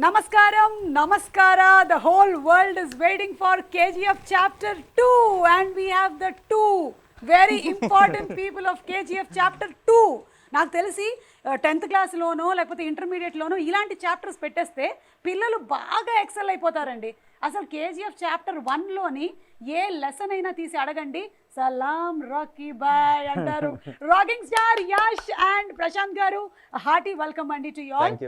Namaskaram, Namaskara. The whole world is waiting for KGF Chapter 2, and we have the two very important people of KGF Chapter 2. నాకు తెలిసి 10th క్లాస్లోనో లేకపోతే ఇంటర్మీడియట్లోనో ఇలాంటి chapters పెట్టేస్తే పిల్లలు బాగా XL అయిపోతారండి. అసలు KGF చాప్టర్ 1లోని ఏ లెసన్ అయినా తీసి అడగండి, సలాం రాకీ బాయ్ అంటారు. Rocking star Yash and Prashanth garu, hearty welcome అండి టు యు ఆల్.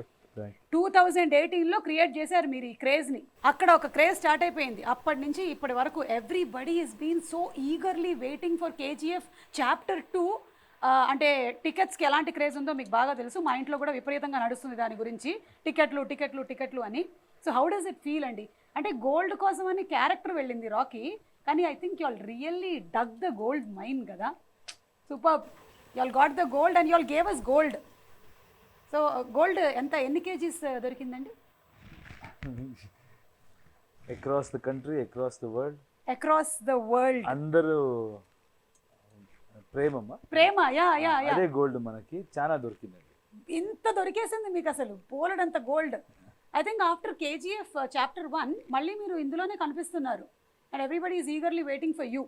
2018లో క్రియేట్ చేశారు మీరు ఈ క్రేజ్ని. అక్కడ ఒక క్రేజ్ స్టార్ట్ అయిపోయింది. అప్పటి నుంచి ఇప్పటి వరకు everybody is been so eagerly waiting for KGF chapter 2. అంటే టికెట్స్కి ఎలాంటి క్రేజ్ ఉందో మీకు బాగా తెలుసు. మా ఇంట్లో కూడా విపరీతంగా నడుస్తుంది దాని గురించి, టికెట్లు టికెట్లు టికెట్లు అని. So how does it feel అండి? అంటే గోల్డ్ కోసం అని క్యారెక్టర్ వెళ్ళింది రాకీ, కానీ I think you all really dug the gold mine కదా. Super, you all got the gold and you all gave us gold. So gold ఎన్ని kgs దొరికిందండి? Across the country, across the world. Across the world అందరూ ప్రేమ, yeah yeah yeah, అదే gold మనకి చాలా దొరికిందండి. ఇంత దొరికేసింది మీకు అసలు పోలడంత gold. I think after KGF chapter 1 మళ్ళీ మీరు ఇందులోనే కనిపిస్తున్నారు and everybody is eagerly waiting for you.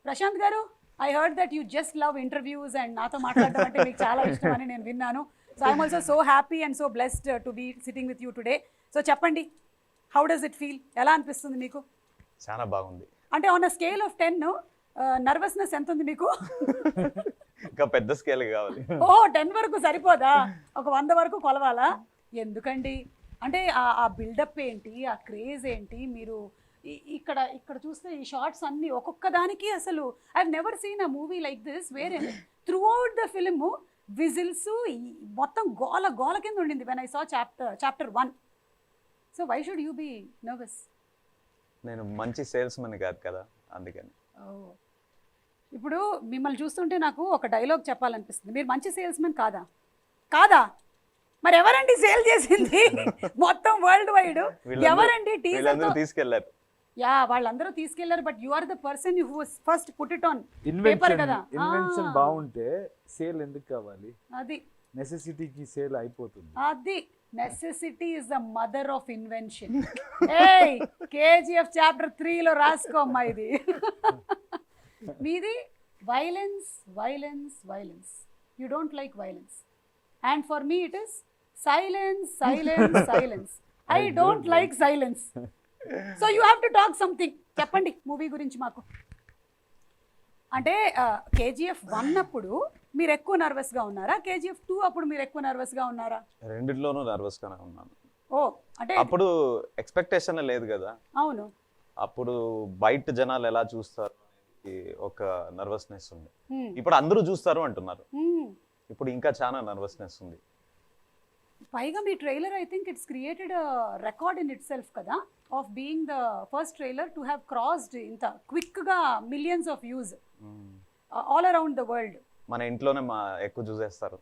Prashanth garu, I heard that you just love interviews and నాతో మాట్లాడడం అంటే మీకు చాలా ఇష్టం అని నేను విన్నాను. So I'm also so happy and so blessed to be sitting with you today. So చెప్పండి, how does it feel? ఎలా అనిపిస్తుంది మీకు? చాలా బాగుంది. అంటే on a scale of 10 nervousness ఎంత ఉంది మీకు? ఇంకా పెద్ద స్కేల్ కావాలి. 10 వరకు సరిపోదా? ఒక 100 వరకు కొలవాలా? ఎందుకండి అంటే ఆ బిల్డప్ ఏంటి, ఆ క్రేజ్ ఏంటి? మీరు ఇక్కడ చూస్తే ఈ షార్ట్స్ అన్నీ ఒక్కొక్క దానికి అసలు I have never seen a movie like this where throughout the film whistles మొత్తం గోల కింద ఉండింది when I saw chapter 1. So why should you be nervous? నేను మంచి సేల్స్ మన్ కాదు కదా, అందుకని. ఇప్పుడు మిమ్మల్ని చూస్తుంటే నాకు ఒక డైలాగ్ చెప్పాలనిపిస్తుంది. మీరు మంచి సేల్స్ మెన్ కాదా? మరి ఎవరండి సేల్ చేసింది మొత్తం వరల్డ్ వైడ్? ఎవరండి? టీజర్ తీసుకెళ్లారు. యా, వాళ్ళందరూ తీసుకెళ్లారు, but you are the person who was first put it on paper కదా. ఇన్వెన్షన్ బాగుంటే సేల్ ఎందుకు కావాలి? అది నెసెసిటీకి సేల్ అయిపోతుంది. అది necessity is the mother of invention. ఏయ్, KGF చాప్టర్ 3లో రాసుకోమ్మా ఇది. మీది violence violence violence. You don't like violence and for me it is silence silence silence. I don't like silence. So you have to talk something. చెప్పండి movie గురించి మాకు. అంటే KGF 1 అప్పుడు మీరు ఎక్కువ నర్వస్గా ఉన్నారా? KGF 2 అప్పుడు మీరు ఎక్కువ నర్వస్గా ఉన్నారా? రెండిట్లోనూ నర్వస్గానే ఉన్నాను. అంటే అప్పుడు ఎక్స్పెక్టేషన్ లేదు కదా. అవును, అప్పుడు బయట జనాలు ఎలా చూస్తారు ఒక నర్వస్నెస్ ఉంది. ఇప్పుడు అందరూ చూస్తారు అంటున్నారు, ఇప్పుడు ఇంకా చాలా నర్వస్నెస్ ఉంది. పైగా మీ trailer I think it's created record in itself కదా, of being the first trailer to have crossed ఇంత క్విక్గా millions of views all around the world. మన ఇంట్లోనే ఎక్కువ చూసేస్తారు.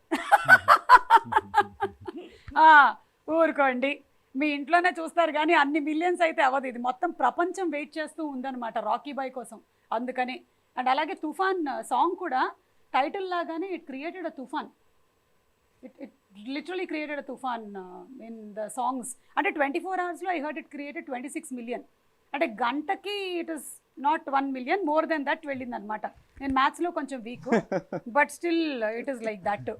ఊరుకోండి, మీ ఇంట్లోనే చూస్తారు కానీ అన్ని మిలియన్స్ అయితే అవ్వదు. ఇది మొత్తం ప్రపంచం వెయిట్ చేస్తూ ఉందన్నమాట రాకీ బాయ్ కోసం, అందుకని. అండ్ అలాగే తుఫాన్ సాంగ్ కూడా టైటిల్ లాగానే ఇట్ క్రియేటెడ్ అ తుఫాన్. It literally created a tufan in the songs. అంటే 24 hours I heard it created 26 million. అంటే గంటకి it is not 1 million, more than that వెళ్ళింది అనమాట. నేను మ్యాథ్స్లో కొంచెం week, but still it is like that.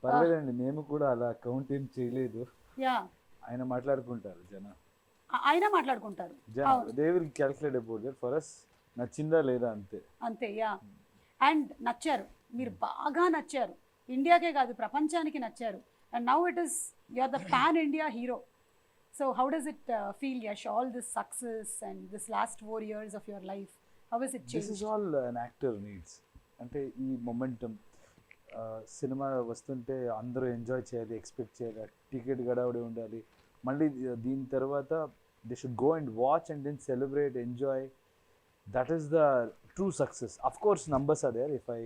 పర్లేదండి, మేము కూడా అలా కౌంట్ ఏం చేయలేదు. యా, ఆయన మాట్లాడుకుంటారు, ఆయన మాట్లాడుకుంటారు. they will calculate about that for us. నచ్చిందా లేదా అంతే. యా, అండ్ నచ్చారు, మీరు బాగా నచ్చారు. ఇండియాకే కాదు ప్రపంచానికి నచ్చారు. And now it is you are the pan India hero. So how does it feel Yash, all this success and this last 4 years of your life? How is it changed? This is all an actor needs. అంటే ఈ momentum, cinema వస్తుంటే అందరూ enjoy చేయాలి, expect చేయాలి, ticket గడవడి ఉండాలి. మళ్ళీ దీని తర్వాత they should go and watch and then celebrate, enjoy. That is the true success. Of course numbers are there. If I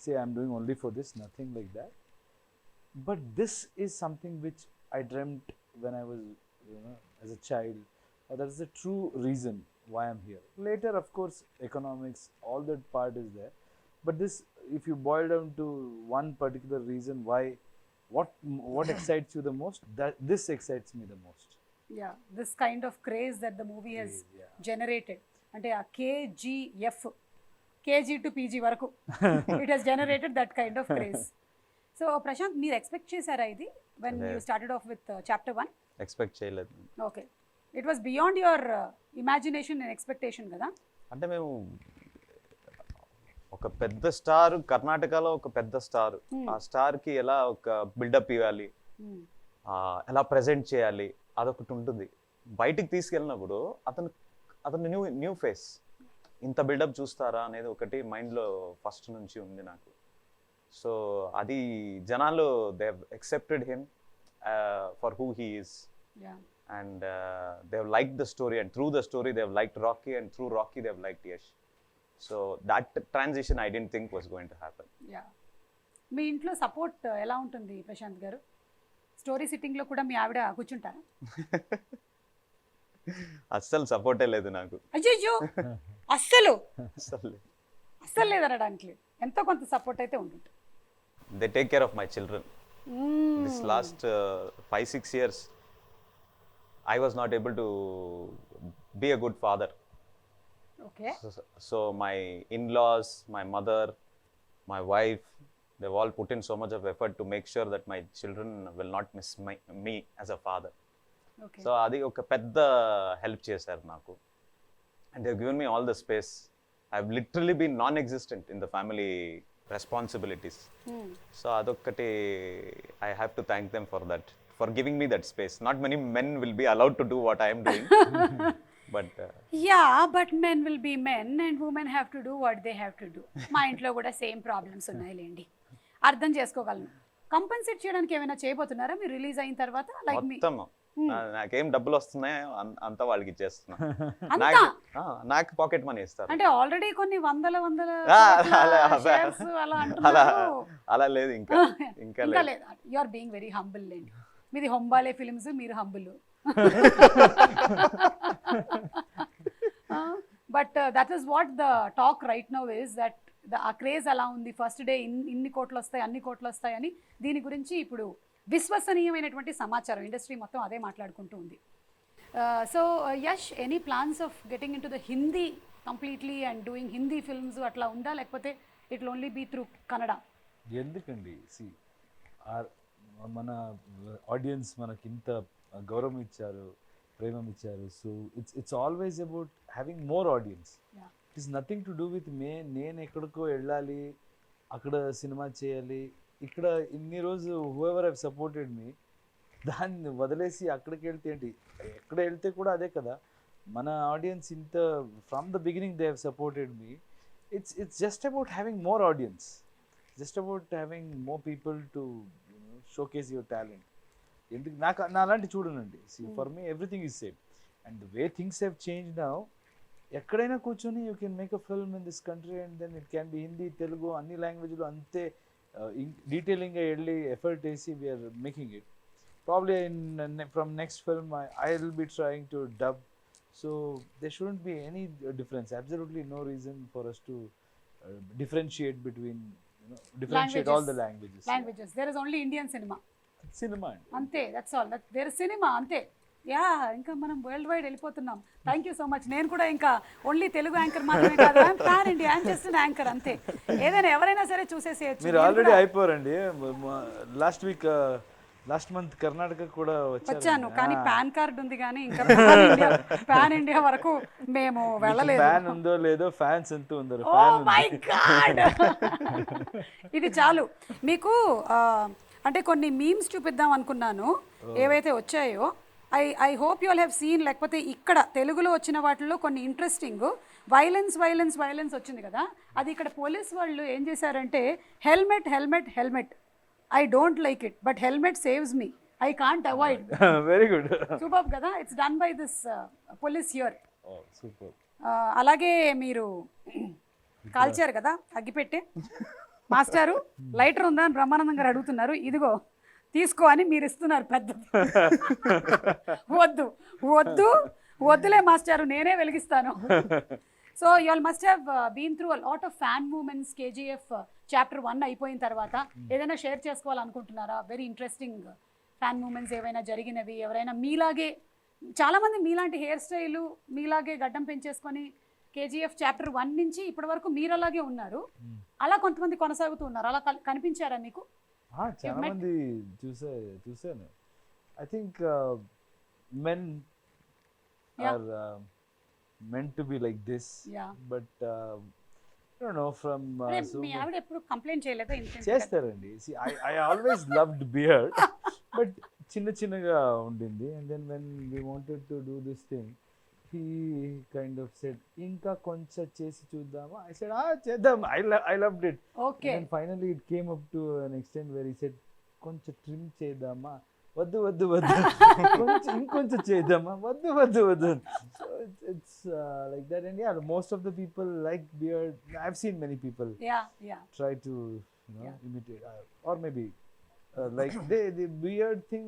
say I'm doing only for this, nothing like that, but this is something which I dreamt when I was, as a child. That is the true reason why I'm here. Later, of course, economics, all that part is there, but this, if you boil down to one particular reason why what excites you the most? That this excites me the most. Yeah, this kind of craze that the movie has generated. అంటే ఆ KGF, KG to PG వరకు it has generated that kind of craze. So Prashanth, మీరు expect చేశారా ఇది when you started off with chapter 1? Expect చేయలేదు. Okay, it was beyond your imagination and expectation కదా? అంటే మేము ఒక పెద్ద స్టార్, కర్ణాటకలో ఒక పెద్ద స్టార్, ఆ స్టార్ కి ఎలా ఒక బిల్డప్ ఇవ్వాలి, ఎలా ప్రెజెంట్ చేయాలి, అదొకటి ఉంటుంది. బయటికి తీసుకెళ్ళినప్పుడు అతను న్యూ ఫేస్, ఇంత బిల్డప్ చూస్తారా అనేది ఒకటి మైండ్లో ఫస్ట్ నుంచి ఉంది నాకు. సో అది జనాలు they have accepted him for who he is, and they have liked the story, and through the story they have liked Rocky, and through Rocky they have liked Yash. So that transition I didn't think was going to happen. మీ ఇంట్లో support ఎలా ఉంటుంది ప్రశాంత్ గారు? Story సిట్టింగ్లో కూడా మీ ఆవిడ కూర్చుంటారా? అస్సలు సపోర్టే లేదు నాకు. అయ్యో, అస్సలు అస్సలు లేదనడానికి లేదు, ఎంతో కొంత సపోర్ట్ అయితే ఉంటుంది. They take care of my children. This last 5-6 years I was not able to be a good father. Okay. So my in-laws, my mother, my wife, they've all put in so much of effort to make sure that my children will not miss me as a father. Okay. So adi oka pedda help chesaru naku, and they've given me all the space. I've literally been non-existent in the family responsibilities. So adokkati I have to thank them for that, for giving me that space. Not many men will be allowed to do what I am doing. But but men will be men and women have to do what they have to do. మా ఇంట్లో కూడా same problems ఉన్నాయిలేండి, అర్థం చేసుకోగలను. Compensate చేయడానికి ఏమైనా చేయబోతున్నారా మీరు release అయిన తర్వాత? లైక్ మొత్తం నాకేం డబ్బులు వస్తున్నాయి అంతా వాళ్ళకి ఇచ్చేస్తున్నా. నాకు పాకెట్ మనీ ఇస్తారు. అంటే ఆల్రెడీ కొన్ని వందల అలా లేదు, ఇంకా లేదు. You are being very humble లేండి. మీది హొంబాలే ఫిల్మ్స్, మీరు humble. But that is what the talk right now is that ఆ క్రేజ్ అలా ఉంది. ఫస్ట్ డే ఇన్ని కోట్లు వస్తాయి, అన్ని కోట్లు వస్తాయి అని. దీని గురించి ఇప్పుడు విశ్వసనీయమైనటువంటి సమాచారం ఇండస్ట్రీ మొత్తం అదే మాట్లాడుకుంటూ ఉంది. So Yash, any plans of getting into the Hindi completely and doing Hindi films అట్లా ఉందా, లేకపోతే it will only be through Kannada? ఎందుకండి, మన ఆడియన్స్ మనకి ఇంత గౌరవం ఇచ్చారు, ప్రేమం ఇచ్చారు. So it's always about having more audience. It is nothing to do with నేను ఎక్కడికో వెళ్ళాలి, అక్కడ సినిమా చేయాలి. ఇక్కడ ఇన్ని రోజు హూఎవర్ హ్యావ్ సపోర్టెడ్ మీ, దాన్ని వదిలేసి అక్కడికి వెళ్తే ఏంటి? ఎక్కడ వెళ్తే కూడా అదే కదా. మన ఆడియన్స్ ఇంత from the beginning they have supported మీ. It's just about having more audience, just about having more people to showcase your talent. ఎందుకు నా అలాంటి చూడనండి. For me everything is same, and the way things have change now. ఎక్కడైనా కూర్చొని you can make a film in this country, and then it can be Hindi, Telugu, అన్ని లాంగ్వేజ్లో అంతే డీటెయిలింగ్గా వెళ్ళి ఎఫర్ట్ వేసి we're making it. Probably from next film I will be trying to dub. So there shouldn't be any difference, absolutely no reason for us to differentiate between, differentiate all the languages. There is only Indian cinema ante, that's all. There is cinema ante. ఇంకా మనం world wide వెళ్ళిపోతున్నాం. Thank you so much. నేను కూడా ఇంకా only Telugu anchor మాత్రమే కాదు, pan India, I'm just an anchor అంతే. ఏదైనా ఎవరైనా సరే చూసేసేయచ్చు. మీరు ఆల్రెడీ అయిపోరండి. లాస్ట్ మంత్ కర్ణాటక కూడా వచ్చాను, కానీ పాన్ కార్డ్ ఉంది, కానీ ఇంకా పాన్ ఇండియా వరకు మేము వెళ్ళలేదు. ఫ్యాన్ ఉందో లేదో, ఫ్యాన్స్ ఎంత ఉందో. ఓ మై గాడ్, ఇది చాలు మీకు. అంటే కొన్ని మీమ్స్ చూపిద్దాం అనుకున్నాను, ఏవైతే వచ్చాయో. I hope you all have seen. లేకపోతే ఇక్కడ తెలుగులో వచ్చిన వాటిల్లో కొన్ని ఇంట్రెస్టింగ్, వైలెన్స్ వచ్చింది కదా, అది ఇక్కడ పోలీస్ వాళ్ళు ఏం చేశారంటే, helmet I don't like it, but helmet saves me. I can't avoid. Very good. Superb kada. It's done by this police here. Oh, superb. అలాగే మీరు కాల్చారు కదా అగ్గిపెట్టే. మాస్టారు లైటర్ ఉందా అని బ్రహ్మానందం గారు అడుగుతున్నారు. ఇదిగో తీసుకో అని మీరు ఇస్తున్నారు. పెద్ద వద్దులే మాస్టారు, నేనే వెలిగిస్తాను. So you all must have been through a lot of fan moments KGF chapter 1 అయిపోయిన తర్వాత. ఏదైనా షేర్ చేసుకోవాలనుకుంటున్నారా? వెరీ ఇంట్రెస్టింగ్ ఫ్యాన్ మూమెంట్స్ ఏవైనా జరిగినవి, ఎవరైనా మీలాగే, చాలామంది మీలాంటి హెయిర్ స్టైలు, మీలాగే గడ్డం పెంచేసుకొని కేజీఎఫ్ చాప్టర్ 1 నుంచి ఇప్పటి వరకు మీరు అలాగే ఉన్నారు, అలా కొంతమంది కొనసాగుతూ ఉన్నారు. అలా కనిపించారా మీకు? చాలా మంది చూసాను. I think men are meant to be like this, but I don't know from మీ ఆవిడ ఎప్పుడు కంప్లైంట్ చేయలేదా? చేస్తారండి. See, I always loved beard, but చిన్నగా ఉండింది. And then when we wanted to do this thing, he kind of said, ఇంకా కొంచెం చేసి చూద్దామా? I said, చేద్దాం. I loved it. Okay. And finally it came up to an extent where he said, కొంచెం trim చేద్దామా? వద్దు కొంచెం ఇంకొంచెం చేద్దామా? వద్దు. So it's like that. And yeah, most of the people like beard. I've seen many people try to imitate, or maybe like the beard thing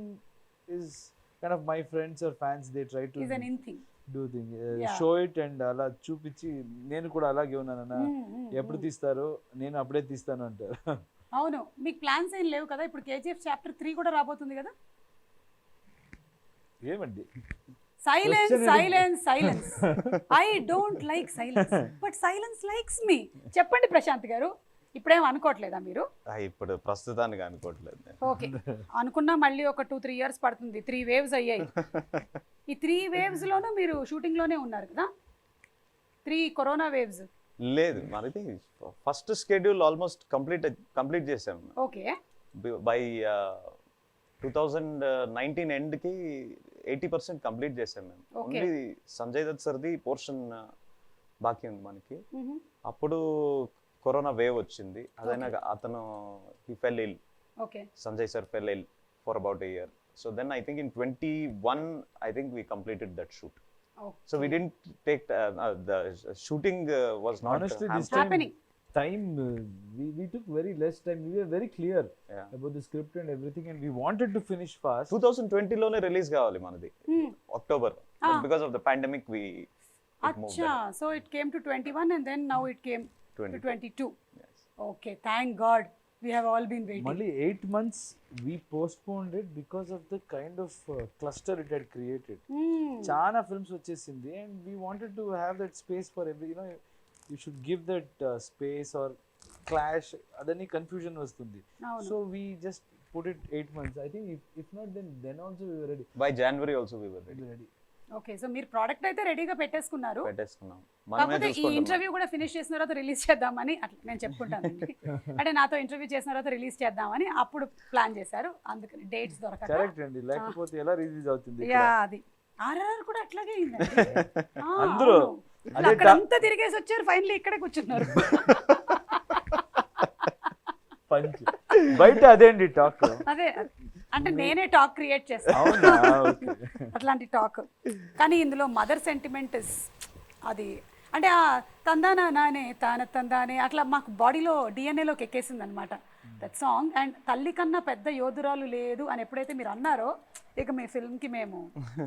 is kind of my friends or fans, they try to is an in thing, do thing, show it and అలా చూపించి నేను కూడా అలాగే ఉన్నానన్నా, ఎప్పుడు తీస్తారో నేను అప్పుడే తీస్తాను అంటారు. అవును, మీకు ప్లాన్స్ ఏం లేవు కదా? ఇప్పుడు కేజీఎఫ్ చాప్టర్ 3 కూడా రాబోతుంది కదా? ఏమండి? Silence. I don't like silence, but silence likes me. చెప్పండి ప్రశాంత్ గారు, ఇప్పుడేం అనుకోవట్లేదా మీరు? ఇప్పుడు ప్రస్తుతానికి అనుకోవట్లేదు. ఓకే, అనుకున్నా మళ్ళీ ఒక 2-3 years పడుతుంది. 3 waves అయ్యాయి. ఈ 3 waves లోనూ మీరు షూటింగ్ లోనే ఉన్నారు కదా? 3 కరోనా వేవ్స్ లేదు, మనది ఫస్ట్ షెడ్యూల్ ఆల్మోస్ట్ కంప్లీట్ చేసాం. ఓకే, బై 2019 ఎండ్ కి 80% కంప్లీట్ చేసాం మేము. ఓన్లీ సంజయ్ దత్ సర్ది పోర్షన్ బాకీ ఉంది మనకి. అప్పుడు కరోనా వేవ్ వచ్చింది. అదైనా అతను he fell ill. Okay. Sanjay sir fell ill for about a year. So then I think in 21 I think we completed that shoot. Okay. So we didn't take the shooting was not honestly this happening. Time we took very less time. We were very clear about the script and everything, and we wanted to finish fast. 2020 లోనే release కావాలి మనది, October. But because of the pandemic we acha, so it came to 21 and then now it came to 22. Yes. Okay, thank God. We have all been waiting. Only 8 months we postponed it because of the kind of cluster it had created. Chana films vachesindi, and we wanted to have that space for every, you should give that space or clash, adani confusion vastundi. So we just put it 8 months. I think if not then also we were ready. By January also we were ready. Okay, so మీరు product అయితే రెడీగా పెట్టేసుకున్నారు. మనమే కాకపోతే ఈ interview కూడా finish చేసిన తర్వాత release చేద్దామని అట్లా నేను చెప్పుకుంటాను. అంటే నాతో ఇంటర్వ్యూ చేసిన తర్వాత రిలీజ్ చేద్దామని అప్పుడు ప్లాన్ చేశారు. అందుకని డేట్స్ దొరకక. కరెక్ట్ అండి, లేకపోతే ఎలా రిలీజ్ అవుతుంది? అది ఆర్ఆర్ కూడా అట్లాగే అయిందండి. అందరూ అక్కడంతా తిరిగేసి వచ్చారు, ఫైనల్లీ ఇక్కడే కూర్చున్నారు. పంచ్ బయట అదేండి టాక్. అదే అంటే నేనే టాక్ క్రియేట్ చేస్తాను అట్లాంటి టాక్. కానీ ఇందులో మదర్ సెంటిమెంట్ అది అంటే ఆ తందానా నానే తాన తందానే అట్లా మాకు బాడీలో డిఎన్ఏలోకి ఎక్కేసింది అనమాట దట్ సాంగ్. అండ్ తల్లి కన్నా పెద్ద యోధురాలు లేదు అని ఎప్పుడైతే మీరు అన్నారో, ఇక మీ ఫిల్మ్కి మేము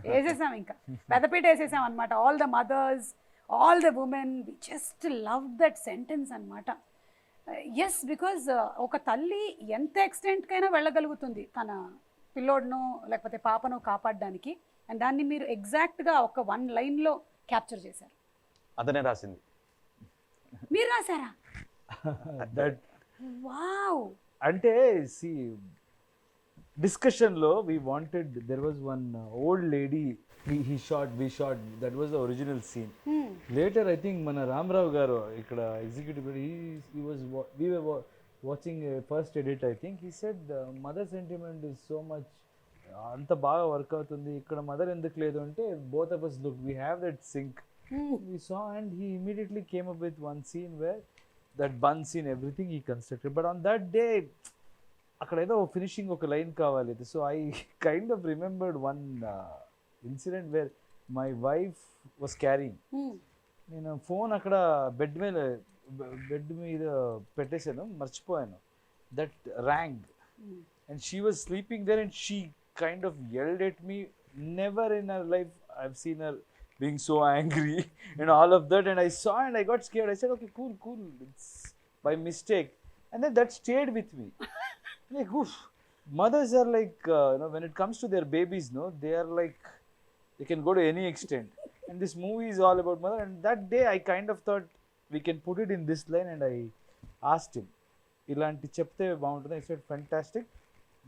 వేసేసాం, ఇంకా పెద్దపీట వేసేసాం అనమాట. All the mothers, all the women, we just love that sentence అనమాట. ఎస్, బికాజ్ ఒక తల్లి ఎంత ఎక్స్టెంట్కైనా వెళ్ళగలుగుతుంది తన పిల్లోడ్ను లేకపోతే పాపను కాపాడడానికి. అండ్ దాన్ని మీరు ఎగ్జాక్ట్గా ఒక 1 లైన్లో క్యాప్చర్ చేశారు. అతనే రాసింది. మీరు రాశారా? వావ్. అంటే సి డిస్కషన్ లో we wanted, there was one old lady we shot, that was the original scene. Later I think మన రామరావు గారు ఇక్కడ executive, we were watching a first edit, I think he said mother sentiment is so much, అంత బాగా work అవుతుంది ఇక్కడ, mother ఎందుకు లేదు అంటే both of us look, we have that sync. We saw, and he immediately came up with one scene where that bun scene, everything he constructed. But on that day అక్కడ ఏదో finishing ఒక line కావాలి. So I kind of remembered one incident where my wife was carrying. నేను phone అక్కడ bed మీద పెట్టేశాను, మర్చిపోయాను. That rang and she was sleeping there and she kind of yelled at me. Never in her life I've seen her being so angry and all of that, and I saw and I got scared. I said, okay, cool, it's by mistake, and then that stayed with me. Like, oof, mothers are like, when it comes to their babies, no, they are like, they can go to any extent, and this movie is all about mother. And that day I kind of thought we can put it in this line, and I asked him, ilanti chepte baguntunda. He said, fantastic,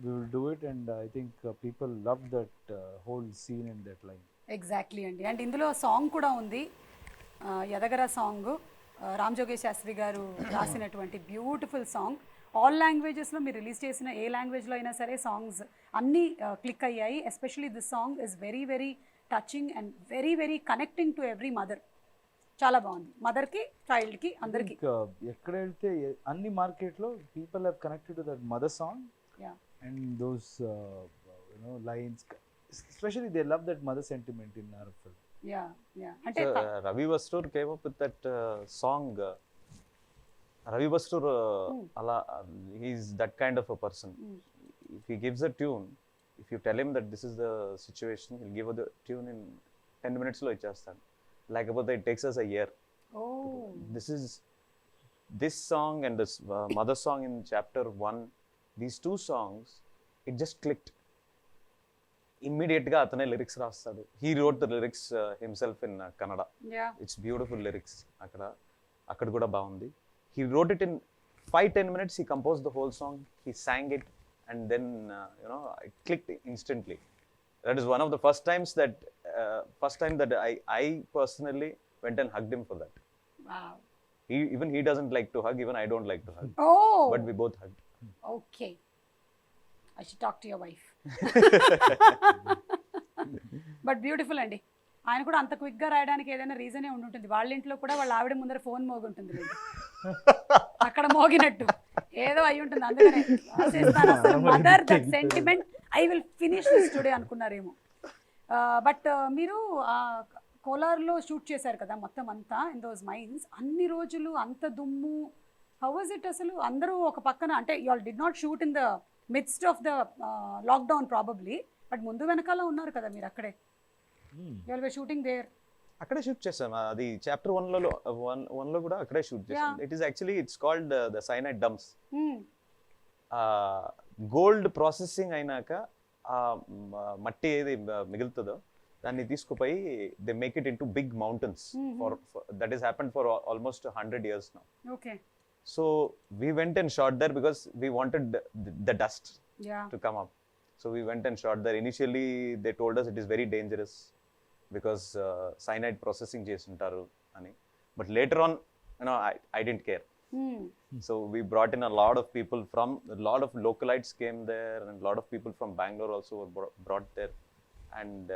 we will do it. And I think people loved that whole scene and that line. Exactly అండి. And ఇందులో song కూడా ఉంది, ఎదగర song, Ram జోగేష్ Sastry గారు రాసినటువంటి beautiful song. All లాంగ్వేజెస్లో మీరు release చేసిన ఏ లాంగ్వేజ్లో అయినా సరే సాంగ్స్ అన్నీ క్లిక్ అయ్యాయి. Especially this song is very very touching and very very connecting to every mother. చాలా బాగుంది, మదర్కి, చైల్డ్కి, అందరికీ. ఎక్కడ వెళ్తే అన్ని మార్కెట్లో people have connected to that mother song and those lines. Especially they love that mother sentiment in our film. Yeah. Ante Ravi Bastur came up with that song. Ravi Bastur, he's that kind of a person. If he gives a tune, if you tell him that this is the situation, he'll give you the tune in 10 minutes lo ichchestadu. Like about that, it takes us a year. This song and this mother song in chapter 1, these two songs, it just clicked. ఇమ్మీడియట్గా అతనే lyrics రాస్తాడు. He wrote the lyrics himself in Kannada. It's beautiful lyrics. అక్కడ కూడా బాగుంది. He wrote it in 5-10 minutes. He compose the whole song, he sang it, and then it clicked instantly. That is one of the first time that I personally went and hugged him for that. Even he doesn't like to hug, even I don't like to hug. But we both hugged. Okay. I should talk to your wife. But beautiful అండి. ఆయన కూడా అంత క్విక్గా రాయడానికి ఏదైనా రీజనే ఉండుంటుంది. వాళ్ళ ఇంట్లో కూడా వాళ్ళ ఆవిడ ముందర ఫోన్ మోగుంటుంది, అక్కడ మోగినట్టు ఏదో అయి ఉంటుంది. అందుకనే రాసేస్తాను అసలు mother that sentiment, I will finish this today అనుకున్నారేమో. బట్ మీరు కోలార్లో షూట్ చేశారు కదా మొత్తం అంతా, ఇన్ దోస్ మైన్స్, అన్ని రోజులు అంత దుమ్ము, హౌ వాజ్ ఇట్ అసలు? అందరూ ఒక పక్కన, అంటే you all did not shoot in the midst of the lockdown probably, but ముందు వెనకాల ఉన్నారు కదా మీరు అక్కడే. you all were shooting there. అక్కడే షూట్ చేసాం. అది చాప్టర్ 1 లో కూడా అక్కడే షూట్ చేసాం. It is actually it's called the cyanide dumps. Gold processing అయినాక మట్టి ఏది మిగులుతుందో దాన్ని తీసుకుపోయి they make it into big mountains. For that is happened for almost 100 years now. Okay. So we went and shot there because we wanted the dust to come up. So we went and shot there. Initially they told us it is very dangerous because cyanide processing chesuntaru ani, but later on I didn't care. So we brought in a lot of people from, a lot of localites came there, and a lot of people from Bangalore also were brought there. And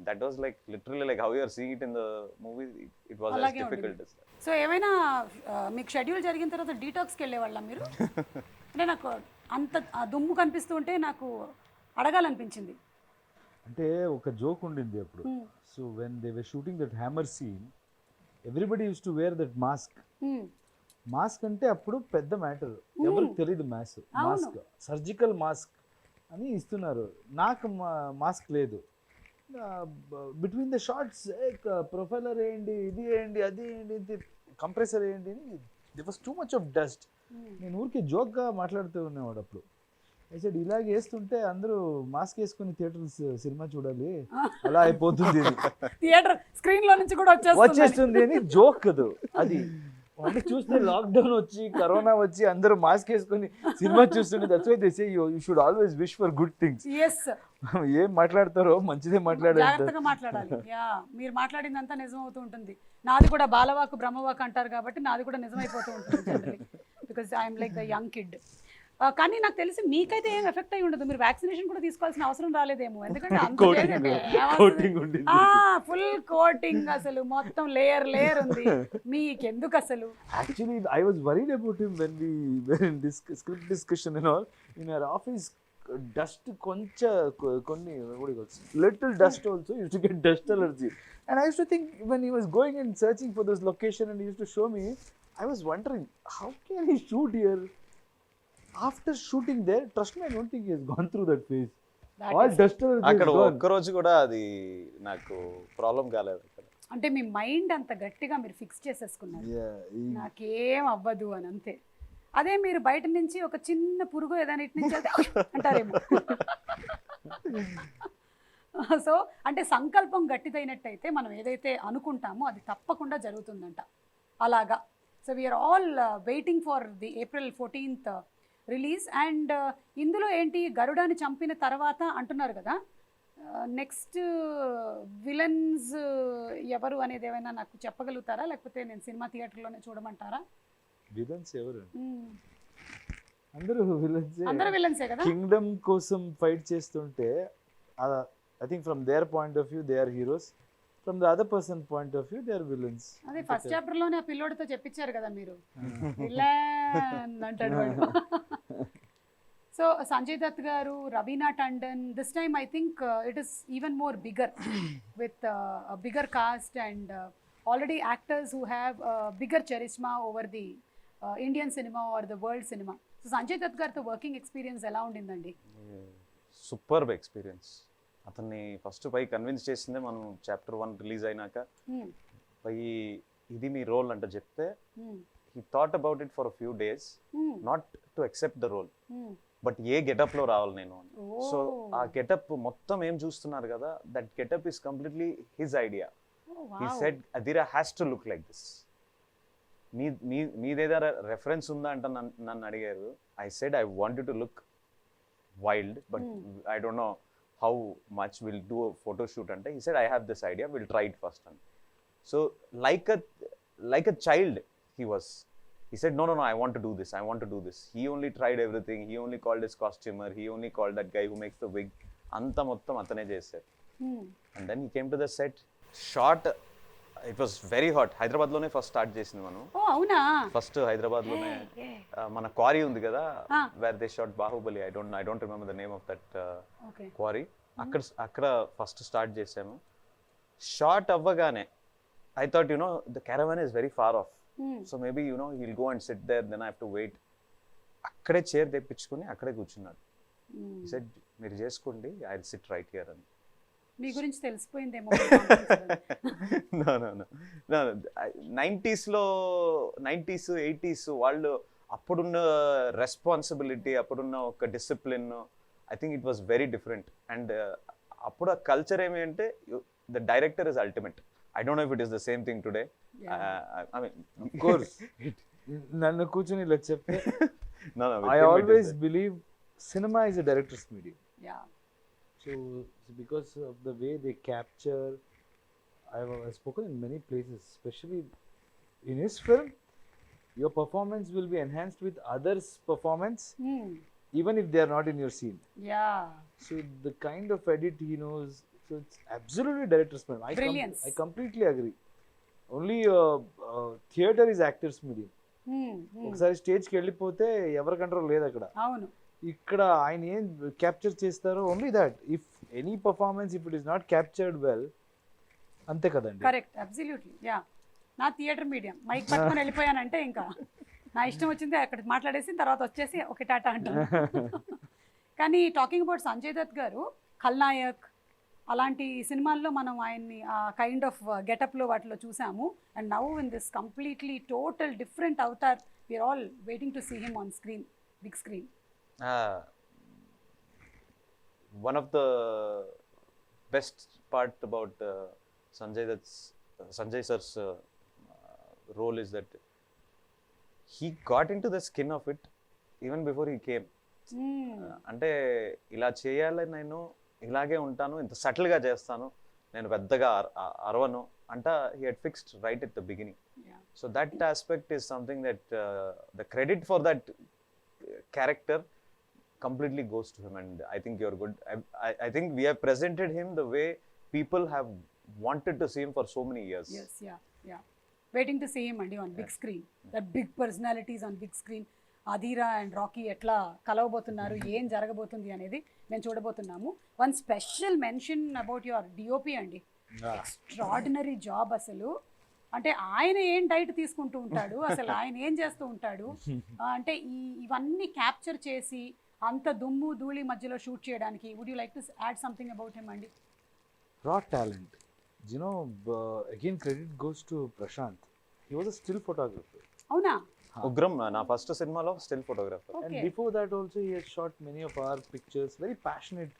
that was like literally like how you are seeing it in the movie. It was as difficult as that. So ఏమైనా మీకు schedule జరిగిన తర్వాత డీటాక్స్కి వెళ్ళేవాళ్ళ మీరు? అంటే నాకు అంత దుమ్ము కనిపిస్తూ ఉంటే నాకు అడగాలనిపించింది. అంటే ఒక జోక్ ఉండింది అప్పుడు. So when they were shooting that hammer scene, everybody used to wear that mask. Mask అంటే అప్పుడు పెద్ద మ్యాటర్, ఎవరికి తెలియదు మాస్క్, సర్జికల్ మాస్క్ అని ఇస్తున్నారు. నాకు మాస్క్ లేదు. బిట్వీన్ ద షార్ట్స్ ప్రొఫైలర్ వేయండి, ఇది వేయండి, అది వేయండి, కంప్రెసర్ వేయండి, the was too much of dust. నేను ఊరికే జోక్గా మాట్లాడుతూ ఉన్నవాడు అప్పుడు. అయితే ఇలాగ వేస్తుంటే అందరూ మాస్క్ వేసుకుని థియేటర్ సినిమా చూడాలి, అలా అయిపోతుంది, థియేటర్ స్క్రీన్ లో నుంచి కూడా వచ్చేస్తుంది అని జోక్ అది. అది అంటే చూస్తే లాక్డౌన్ వచ్చి, కరోనా వచ్చి, అందరూ మాస్క్ వేసుకొని సినిమా చూస్తుంటే that's why they say you should always wish for good things. ఏం మాట్లాడతారో మంచిదే మాట్లాడాలి. మీరు మాట్లాడిందంతా నిజం అవుతూ ఉంటుంది. నాది కూడా బాలవాకు బ్రహ్మవాకు అంటారు కాబట్టి నాది కూడా నిజమైపోతూ ఉంటుంది, because I'm like the young kid. కానీ నాకు తెలిసి మీకైతే ఏం ఎఫెక్ట్ అయి ఉండదు, మీరు వ్యాక్సినేషన్ కూడా తీసుకోవాల్సిన అవసరం రాలేదేమో, ఎందుకంటే ఫుల్ కోటింగ్ అసలు మొత్తం లేయర్ ఉంది మీకెందుకు అసలు? Actually I was worried about him when we were in this script discussion and all in our office. Dust కొన్ని little dust also used to get dust allergy. And I used to think when he was going and searching for this location and he used to show me, I was wondering how can he shoot here? After shooting there, trust me, I don't think he has gone through that phase. All dust allergy is gone. ఒక్క రోజు కూడా అది నాకు problem కాలేదు అక్కడ. అంటే మీ mind అంత గట్టిగా మీరు ఫిక్స్ చేసేసుకున్నారు, నాకేం అవ్వదు అని, అంతే. అదే మీరు బయట నుంచి ఒక చిన్న పురుగు ఏదైనా ఇటు నుంచి అంటారేమో. సో అంటే సంకల్పం గట్టిదైనట్టయితే మనం ఏదైతే అనుకుంటామో అది తప్పకుండా జరుగుతుందంట, అలాగా. So we're all waiting for the April 14th release. అండ్ ఇందులో ఏంటి, గరుడాని చంపిన తర్వాత అంటున్నారు కదా, నెక్స్ట్ విలన్స్ ఎవరు అనేది ఏమైనా నాకు చెప్పగలుగుతారా, లేకపోతే నేను సినిమా థియేటర్లోనే చూడమంటారా? విలన్స్ ఎవరు? అందరూ విలన్సే కదా. కింగ్డమ్ కోసం ఫైట్ చేస్తుంటే I think from their point of view they are heroes, from the other person point of view they are villains. అదే ఫస్ట్ చాప్టర్ లోనే ఆ పిల్లోడితో చెప్పించారు కదా మీరు, విలన్ అంటాడు వాడు. So Sanjay Dutt garu, Raveena Tandon, this time I think it is even more bigger with bigger cast and already actors who have bigger charisma over the Indian cinema or the world cinema. So Sanjay Dutt గారితో working experience ఎలా ఉండిందండి? Superb experience. అతన్ని first పై convince చేసిందే మనం chapter 1 release అయినాక. పై ఇది మీ role అంటే చెప్తే he thought about it for a few days, not to accept the role, but A getup లో రావాలి నేను. సో ఆ గెటప్ మొత్తం ఏం చూస్తున్నారు కదా, that getup is completely his idea. he said Adira has to look like this. మీదేదా reference ఉందా అంటే నన్ను అడిగారు. I said I wanted to look wild, but I don't know how much we'll do a photo shoot ante. He said I have this idea, we'll try it first. And so like a child he was. He said no, I want to do this. He only tried everything. He only called his costumer, he only called that guy who makes the wig. Anta mottam atane chesaru. And then he came to the set, shot. It was very hot. Hyderabad lone first start chesindi manu. Oh avuna, first Hyderabad lone mana quarry undi kada, where they shot Bahubali. I don't remember the name of that quarry. akkada first start chesamu. Shot avvagane I thought, the caravan is very far off. So maybe, he'll go and sit there, then I have to wait. Akkade chair తెప్పించుకొని అక్కడే కూర్చున్నాడు. He said, మీరు చేసుకోండి, I'll sit right here. అని మీ గురించి తెలిసిపోయిందేమో. No. 90s 80s వాళ్ళు అప్పుడున్న responsibility, అప్పుడున్న ఒక discipline, I think it was very different. And అప్పుడు ఆ కల్చర్ ఏమి అంటే the director is ultimate. I don't know if it is the same thing today. I mean, of course. Nannu kuchuni ila cheppe. No. I always believe cinema is a director's medium. Yeah. So because of the way they capture, I've spoken in many places, especially in his film, your performance will be enhanced with others' performance, even if they are not in your scene. Yeah. So the kind of edit he knows. So it's absolutely director's medium. I completely agree. Only theater is actor's medium. ఒకసారి స్టేజ్కి వెళ్ళిపోతే ఎవరి control లేదు అక్కడ. అవును. ఇక్కడ ఆయన ఏం క్యాప్చర్ చేస్తారో only that. If any performance if it is not captured well, అంతే కదండి. Correct, absolutely. యా, నా థియేటర్ మీడియం మైక్ పట్టుకొని వెళ్ళిపోయానంటే ఇంకా నా ఇష్టం వచ్చింది అక్కడ మాట్లాడేసి తర్వాత వచ్చేసి ఒక టాటా అంటాను. కానీ టాకింగ్ అబౌట్ సంజయ్ దత్ గారు, ఖల్నాయక్ అలాంటి సినిమాల్లో మనం ఆయన్ని ఆ కైండ్ ఆఫ్ గెటప్లో వాటిలో చూసాము. And now in this completely total different avatar, we're all waiting to see him on screen, big screen. One of the best part about Sanjay sir's role is that he got into the skin of it even before he came. అంటే ఇలా చేయాలని నేను ఇలాగే ఉంటాను, ఇంత సటిల్గా చేస్తాను, నేను పెద్దగా అరవను అంట. He had fixed right at the beginning. So that aspect is something that the credit for that character completely goes to him, and I think you're good. I think we have presented him the way people have wanted to see him for so many years. Yes, yeah. Waiting to see him and on big screen. That big personalities on big screen. Adira and Rocky ఎట్లా కలవబోతున్నారు, ఏం జరగబోతుంది అనేది మేము చూడబోతున్నాము. One special mention about your DOP అండి. Extraordinary job అసలు. అంటే ఆయన ఏం డైట్ తీసుకుంటూ ఉంటాడు, అసలు ఆయన ఏం చేస్తూ ఉంటాడు అంటే ఇవన్నీ క్యాప్చర్ చేసి అంత దుమ్ము ధూళి మధ్యలో షూట్ చేయడానికి. Would you like to add something about him అండి? Raw talent. You know, again credit goes to Prashanth. He was a still photographer. అవునా? ఉగ్రం నా ఫస్ట్ సినిమాలో still photographer. And Okay. before that also he had shot many of our pictures, very passionate.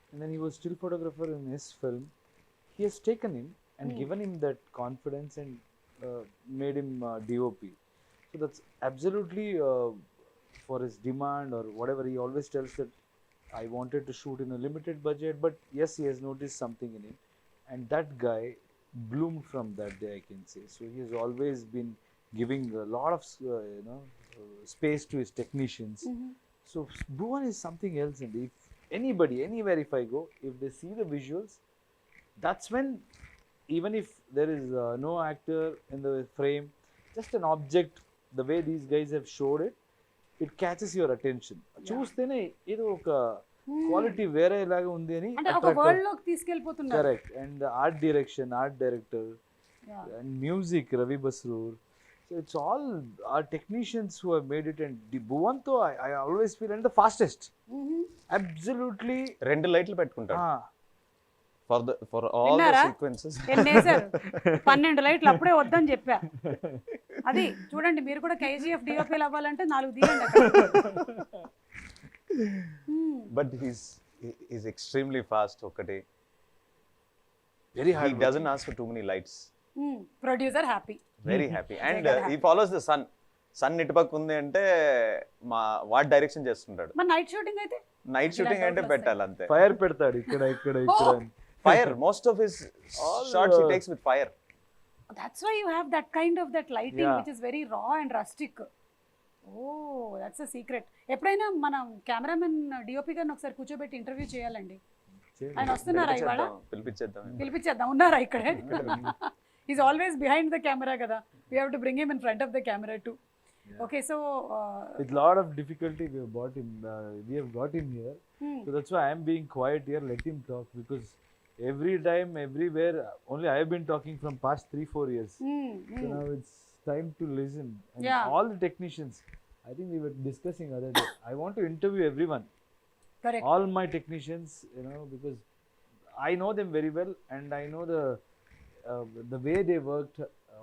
And then he was still photographer in his film. He has taken him and given him that confidence and made him DOP. So that's absolutely for his demand or whatever. He always tells that I wanted to shoot in a limited budget, but yes, he has noticed something in him. And that guy bloomed from that day, I can say. So he has always been giving a lot of space to his technicians. So Bhuvan is something else, and if anybody anywhere if I go, if they see the visuals, that's when, even if there is no actor in the frame, just an object, the way these guys have showed it, it catches your attention. చూస్తేనే ఏదో ఒక quality వేరే లాగా ఉంది అని అంటే ఒక world లోకి తీసుకెళ్ళిపోతున్నారు. Correct. And art direction, art director and music, Ravi Basroor. So it's all our technicians who have made it. And the Bhuvan though I always feel and the fastest. Absolutely. 2 లైట్లు పెట్టుకుంటాడు for all the విన్నారా? Sequences. ఎన్నేసారు? 12 లైట్లు అప్పుడే వద్దని చెప్పా. అది చూడండి, మీరు కూడా KGF డిఓపీలు అవ్వాలంటే 4 తీయండి అక్కడ. But he's extremely fast. ఒకటి Very he hard. doesn't ask for too many lights. Producer happy. Very happy. And he follows the sun. Sun ఇటుపక్క ఉంది అంటే వాట్ డైరెక్షన్ చేస్తుంటాడు. మరి నైట్ షూటింగ్ అయితే నైట్ షూటింగ్ అంటే పెట్టాలి అంతే. ఫైర్ పెడతాడు ఇక్కడ ఇక్కడ ఇక్కడ. Fire most of his shots he takes with fire. That's why you have that kind of that lighting Yeah. which is very raw and rustic. Oh, that's a secret. ఎప్పుడైనా మనం cameraman DOP గారిని ఒకసారి కూర్చోబెట్టి interview చేయాలండి. ఆయన వస్తున్నారా ఇవాళ? పిలిపించేద్దాం. ఉన్నారా ఇక్కడే? Is always behind the camera కదా. We have to bring him in front of the camera too. Okay, so with lot of difficulty we have got him here. So that's why I am being quiet here. Let him talk, because every time, everywhere, only I have been talking from past 3-4 years. So now it's time to listen. And all the technicians, I think we were discussing other day, I want to interview everyone. correct. All my technicians, because I know them very well and I know the way they worked,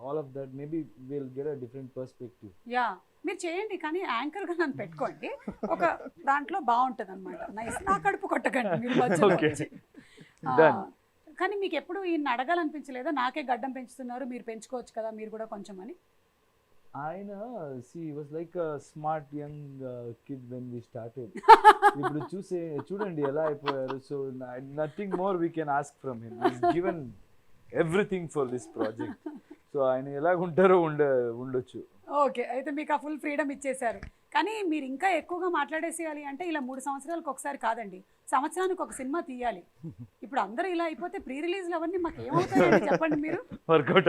all of that. Maybe we'll get a different perspective. Yeah, మీరు చేయండి, కానీ anchor గా నన్ను పెట్టుకోండి. ఒక దాంట్లో బాగుంటది అనమాట. నైస్. నా కడుపు కొట్టకండి మీరు మధ్యలో వచ్చి. కానీ మీకు ఎప్పుడు ఈయన అడగాలనిపించలేదా? నాకే గడ్డం పెంచుతున్నారు, మీరు పెంచుకోవచ్చు కదా మీరు కూడా కొంచెం అని. ఆయన he was like a smart young kid when we started. ఇప్పుడు చూడండి ఎలా అయిపోయారు. So nothing more we can ask from him. He's given everything for this project. So ఆయన ఎలాగుంటారో ఉండొచ్చు. ఓకే, అయితే మీకు ఆ ఫుల్ ఫ్రీడమ్ ఇచ్చేశారు. కానీ మీరు ఇంకా ఎక్కువగా మాట్లాడేసేయాలి అంటే ఇలా 3 సంవత్సరాలకు ఒకసారి కాదండి, సంవత్సరానికి ఒక సినిమా తీయాలి. ఇప్పుడు అందరూ ఇలా అయిపోతే ప్రీ రిలీజ్లు అవన్నీ మాకు ఏమవుతాయండి చెప్పండి మీరు? వర్కౌట్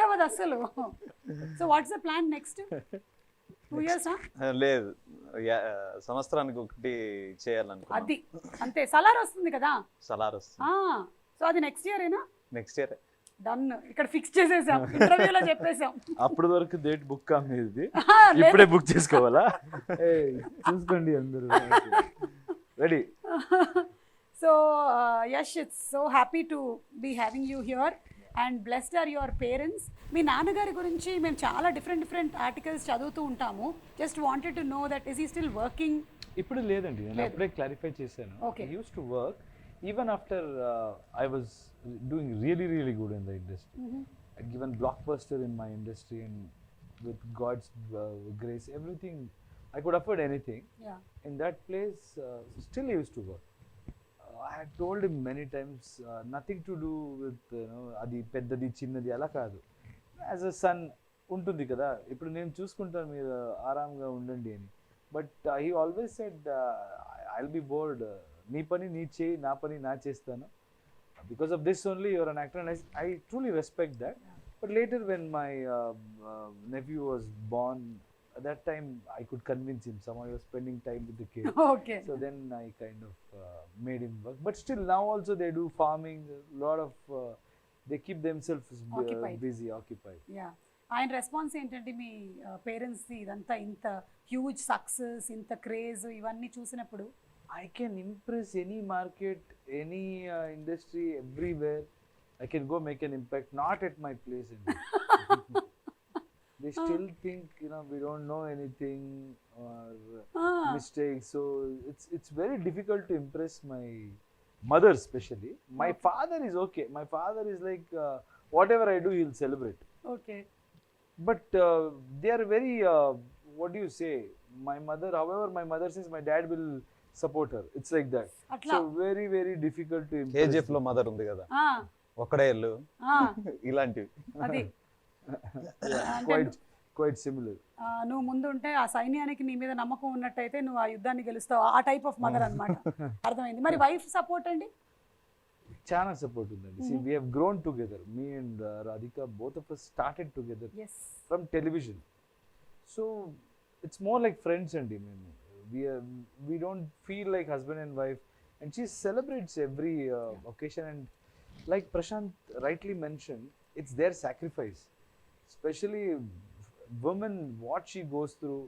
అవ్వదు అస్సలు. So what's the plan next 2 years? లేదు, సంవత్సరానికి ఒకటి చేయాలనుకో. అది అంతే. సలార్ వస్తుంది కదా. సలార్ వస్తుంది. సో అది నెక్స్ట్ ఇయర్ ఏనా? Next year done. ఇక్కడ ఫిక్స్ చేసేసాం, ఇంటర్వ్యూలో చెప్పేసాం. అప్పటి వరకు డేట్ బుక్ కాదు, ఇప్పుడే బుక్ చేసుకోవాలా? చూసుకోండి అందరూ ready. So Yash, it's so happy to be having you here and blessed are your parents. మీ నాన్నగారి గురించి మేము చాలా డిఫరెంట్ ఆర్టికల్స్ చదువుతూ ఉంటాము. Just wanted to know that is he still working? ఇప్పుడు లేదండి, నేను అప్పుడే క్లారిఫై చేశాను. Okay. He used to work even after I was doing really good in the industry. I'd given blockbuster in my industry, and with God's grace, everything, I could afford anything. Yeah. In that place, still he used to work. I had told him many times, nothing to do with adi peddadi chinnadi ala kaadu. As a son ఉంటుంది కదా, ఇప్పుడు నేను చూసుకుంటాను, మీరు ఆరాంగా ఉండండి అని. But he always said, I'll be bored. నీ పని నీ చేయి, నా పని నా చేస్తాను. Because of this only you're an actor, and I truly respect that. But later when my nephew was born, at that time I could convince him. Somehow he was spending time with the kid. Okay. So then I kind of made him work. But still now also they do farming, a lot of they keep themselves busy, occupied. Yeah. ఆయన response ఏంటంటే మీ parents ఇదంతా ఇంత huge success, ఇంత craze ఇవన్నీ చూసినప్పుడు? I can impress any market, any industry, everywhere. I can go make an impact, not at my place. They still think, we don't know anything or mistakes. So it's very difficult to impress my mother especially. My father is okay. My father is like, whatever I do, he'll celebrate. Okay. But they are very, what do you say? My mother, however, my mother says my dad will support her. It's like that. Atla. So very, very difficult to impress. KGF లో mother ఉంది కదా, Ah, ఒక్కడే ఇల్లు, ah, ఇలాంటివి. అది Quite similar. నువ్వు ముందు ఉంటే ఆ సైన్యానికి నీ మీద నమ్మకం ఉన్నట్టయితే నువ్వు ఆ యుద్ధాన్ని గెలుస్తావు. ఆ టైప్ ఆఫ్ మదర్ అన్నమాట. అర్థమైంది. మరి వైఫ్ సపోర్ట్ అండి? Chana support undandi. See, we have grown together. Me and Radhika, both of us started together Yes. from television. So it's more like friends and we don't feel like husband and wife. And she celebrates every occasion. And like Prashanth rightly mentioned, it's their sacrifice. Especially women, what she goes through,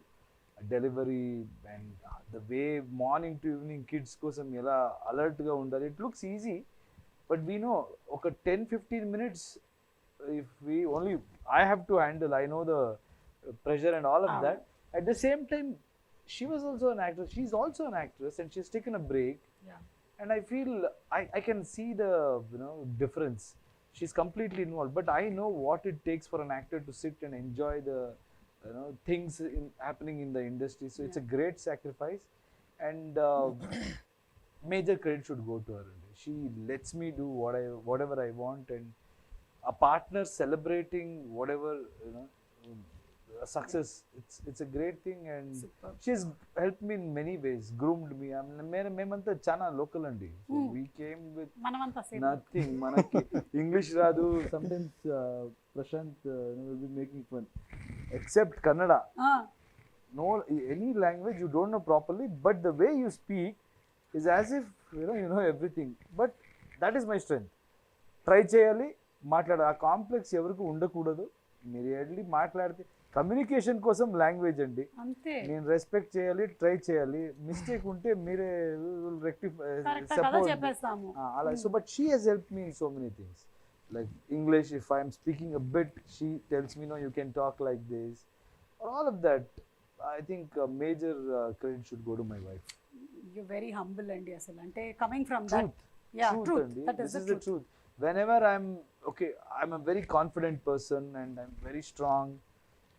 delivery and the way morning to evening kids kosam ela alert ga undali. It looks easy. But we know, okay, 10-15 minutes, if we only, I have to handle, I know the pressure and all of that. At the same time, she was also an actress. She's also an actress and she's taken a break. Yeah. And I feel, I can see the, difference. She's completely involved. But I know what it takes for an actor to sit and enjoy the, things happening in the industry. So it's a great sacrifice. And major credit should go to her. She lets me do whatever I want, and a partner celebrating whatever success. It's a great thing, and Superb. she's helped me in many ways, groomed me. మేమంతా చాలా local అండి. So we came with మనమంతా same. nothing. మనకి English రాదు. Sometimes Prashanth will be making fun, except Kannada. No, any language you don't know properly, but the way you speak is as if you know everything. But that is my strength. Try చేయాలి, మాట్లాడాలి. ఆ complex ఎవరికి ఉండకూడదు. మీరు వెళ్ళి మాట్లాడితే communication కోసం language అండి. అంతే. నేను రెస్పెక్ట్ చేయాలి, ట్రై చేయాలి. మిస్టేక్ ఉంటే మీరే రెక్టిఫై చెప్పేస్తాము అలా. So but she has help me in so many things. Like English, if I'm speaking a bit, she tells me, no you can talk like this. All of that, I think major credit should go to my wife. You're very humble అండి అసలు. అంటే coming from that. Yeah, truth. That is the truth. Whenever I'm a very confident person and I'm very strong.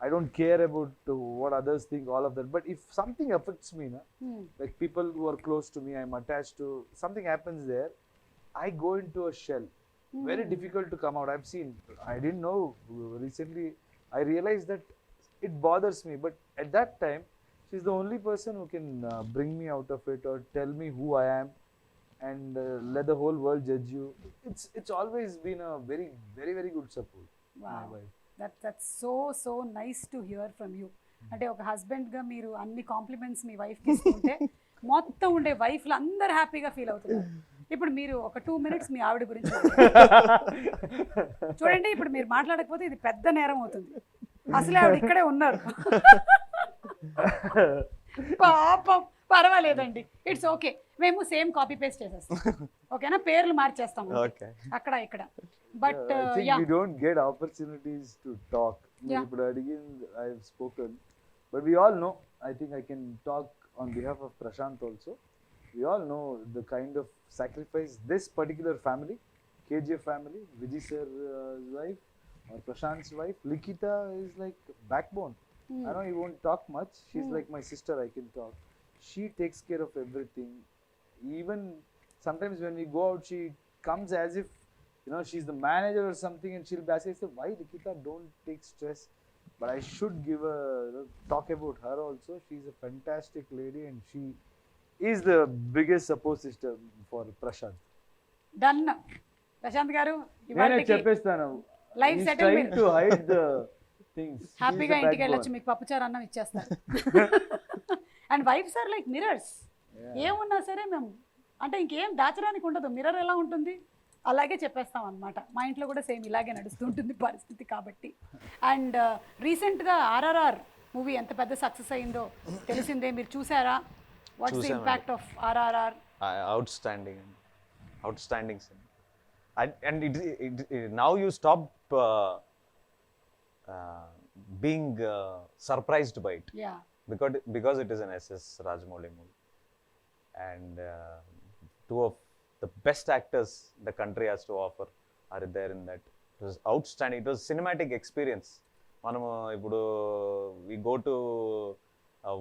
I don't care about what others think, all of that. But if something affects me, like people who are close to me, I'm attached to, something happens there, I go into a shell. Very difficult to come out. I've seen, I didn't know, recently I realized that it bothers me. But at that time, she's the only person who can bring me out of it or tell me who I am and let the whole world judge you. It's always been a very, very, very good support. Wow. My wife. That's so nice to hear from you. అంటే ఒక husband గా మీరు అన్ని compliments మీ wife కి ఇస్తుంటే మొత్తం ఉండే వైఫ్లు అందరు హ్యాపీగా ఫీల్ అవుతున్నారు. ఇప్పుడు మీరు ఒక 2 minutes మీ ఆవిడ గురించి చూడండి. ఇప్పుడు మీరు మాట్లాడకపోతే ఇది పెద్ద నేరం అవుతుంది. అసలే ఆవిడ ఇక్కడే ఉన్నారు. పాపం, పర్వాలేదండి, ఇట్స్ ఓకే. మేము సేమ్ కాపీ పేస్ట్ చేసేస్తాం, ఓకేనా? పేర్లు మార్చేస్తాం అక్కడ ఇక్కడ. But we don't get opportunities to talk. ఇప్పుడు అడిగిన I have spoken, but we all know, I think I can talk on behalf of Prashanth also. We all know the kind of sacrifice this particular family, KGF family, Vijay sir's wife or Prashanth's wife, Likita, is like backbone. I know he won't talk much. She's like my sister. I can talk. She takes care of everything. Even sometimes when we go out, she comes as if she's the manager or something, and she'll be asking, "Why, Likita? Don't take stress." But I should give a talk about her also. She's a fantastic lady, and she is the biggest support system for Prashanth. Done. Prashanth garu, నేను చెప్పేస్తాను. Life settlement. Trying to hide the things. హ్యాపీగా ఇంటికి వెళ్ళొచ్చు, మీకు పప్పుచారు అన్నం ఇచ్చేస్తారు. And wives are like mirrors. ఏమున్నా సరే మేము అంటే ఇంకేం దాచడానికి ఉండదు. మిర్రర్ ఎలా ఉంటుంది అలాగే చెప్పేస్తాం అనమాట. మా ఇంట్లో కూడా సేమ్ ఇలాగే నడుస్తుంటుంది పరిస్థితి కాబట్టి. అండ్ రీసెంట్గా RRR మూవీ ఎంత పెద్ద సక్సెస్ అయిందో తెలిసిందే. మీరు చూసారా? What's the impact of RRR? Outstanding And now you stop being surprised by it, Yeah. because it is an SS Rajamouli movie, and two of the best actors the country has to offer are there in that. It was outstanding. It was cinematic experience. మనము ఇప్పుడు we go to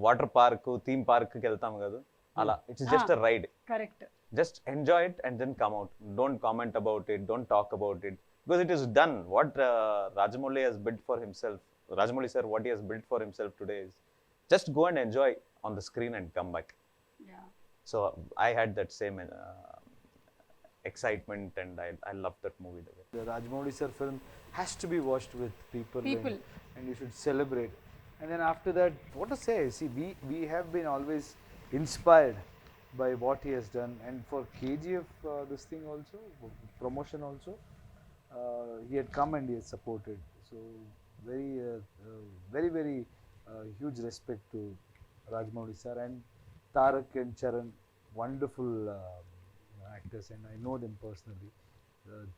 water park, theme park కి వెళ్తాం కదా, అలా it's just a ride. Correct. Just enjoy it and then come out. Don't comment about it, don't talk about it, because it is done. What Rajamouli has built for himself, Rajamouli sir, what he has built for himself today is just go and enjoy on the screen and come back. Yeah. So I had that same excitement, and I loved that movie. The Rajamouli sir film has to be watched with people. And you should celebrate. And then after that, what to say? See, we have been always inspired by what he has done. And for KGF, this thing also, promotion also, he had come and he has supported. So very huge respect to Rajamouli sir, and Tarak and Charan, wonderful actors, and I know them personally.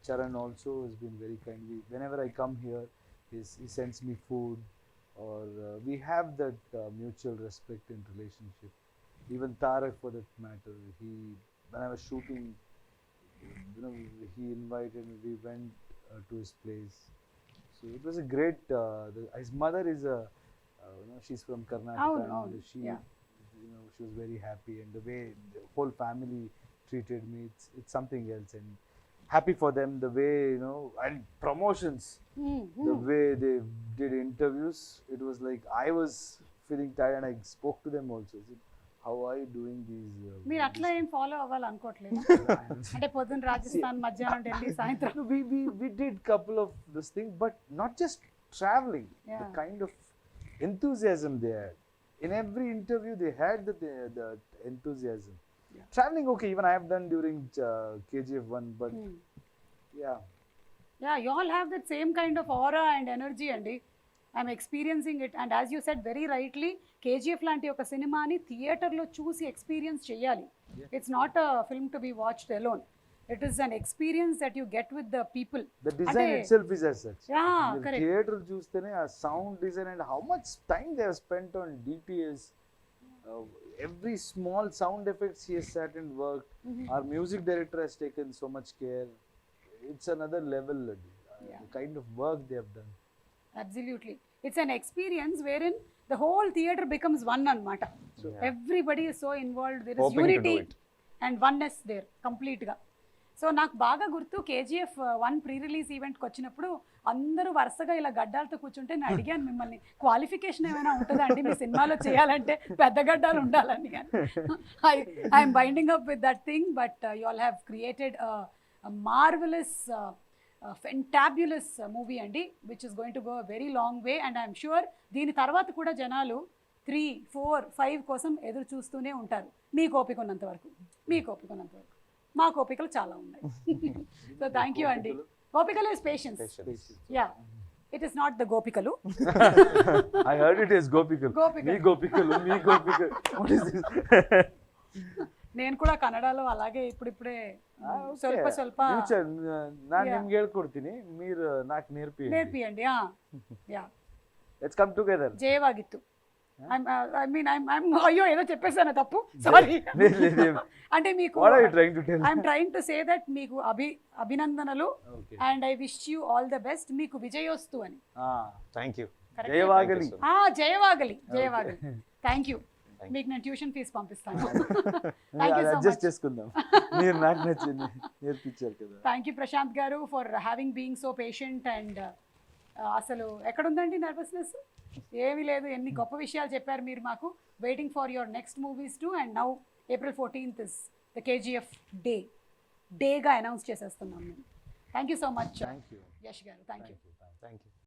Charan also has been very kind. Whenever I come here, he sends me food, or we have that mutual respect and relationship. Even Tarak, for that matter, when I was shooting, he invited me. We went to his place. So it was a great. His mother is she's from Karnataka, and she was very happy, and the way the whole family treated me, it's something else. And happy for them, the way, and promotions, the way they did interviews, it was like I was feeling tired, and I spoke to them also. I said, how are you doing these? మీరు అట్లా ఏం follow అవ్వాలనుకోవట్లేదు అంటే పొద్దున్న రాజస్థాన్, మధ్యాహ్నం ఢిల్లీ, సాయంత్రం. We did couple of this thing, but not just traveling. The kind of enthusiasm they had in every interview, they had the enthusiasm. Traveling, okay, even I have done during KGF 1, but yeah, you all have that same kind of aura and energy, andi. I'm experiencing it, and as you said very rightly, KGF లాంటి ఒక సినిమాని థియేటర్లో చూసి experience చేయాలి. It's not a film to be watched alone. It is an experience that you get with the people. The design itself is as such. Yeah, correct. Theater చూస్తేనే ఆ sound design and how much time they have spent on DTS. Every small sound effects he has sat and worked. Our music director has taken so much care. It's another level. The kind of work they have done. Absolutely. It's an experience wherein the whole theater becomes one anamata. Everybody is so involved. There is Hoping unity and oneness there complete ga. So నాకు బాగా గుర్తు KGF 1 pre release ఈవెంట్కి వచ్చినప్పుడు అందరూ వరుసగా ఇలా గడ్డాలతో కూర్చుంటే నేను అడిగాను మిమ్మల్ని, క్వాలిఫికేషన్ ఏమైనా ఉంటుందా అండి మీ సినిమాలో చేయాలంటే పెద్ద గడ్డాలు ఉండాలని. కానీ I'm binding up with that thing, but you all have created marvelous fantabulous movie అండి, which is going to go very long way. And I'm sure దీని తర్వాత కూడా జనాలు 3, 4, 5 కోసం ఎదురు చూస్తూనే ఉంటారు. మీకు ఓపిక ఉన్నంత వరకు, మీకు ఓపిక ఉన్నంత వరకు. మా కోపికలు చాలా ఉన్నాయి. సో థ్యాంక్ యూ అండి. గోపికలు is patience. Yeah, it is not the గోపికలు. I heard it is gopikalu. మీ గోపికలు, మీ గోపికలు. What is this? నేను కూడా కన్నడలో అలాగే ఇప్పుడిప్పుడే ಸ್ವಲ್ಪ ನಾನು ನಿಮ್ಗೆ ಹೇಳ್ಕೊಡ್ತೀನಿ, మీరు నాకు నేర్పియండి. Yeah, let's come together. జయವಾಗಿತ್ತು. అయ్యో ఏదో చెప్పేసాను తప్పు, సారీ. అంటే మీకు I'm trying to say that మీకు అభినందనలు, and I wish you all the best. మీకు విజయోస్తు అని. Thank you. జయవాగలి. జయవాగలి, జయవాగలి. Thank you. మీకు నేను ట్యూషన్ ఫీజు పంపిస్తాను. అడ్జస్ట్ చేసుకుందాం, మీరు నాకు నచ్చింది నేర్పించారు కదా. థ్యాంక్ యూ ప్రశాంత్ గారు for having being so patient. And అసలు ఎక్కడుందండి నర్వస్నెస్? ఏమీ లేదు. ఎన్ని గొప్ప విషయాలు చెప్పారు మీరు మాకు. Waiting for your next movies too. And now April 14th is the KGF డేగా అనౌన్స్ చేసేస్తున్నాం మేము. Thank you so much Yash garu. Thank you.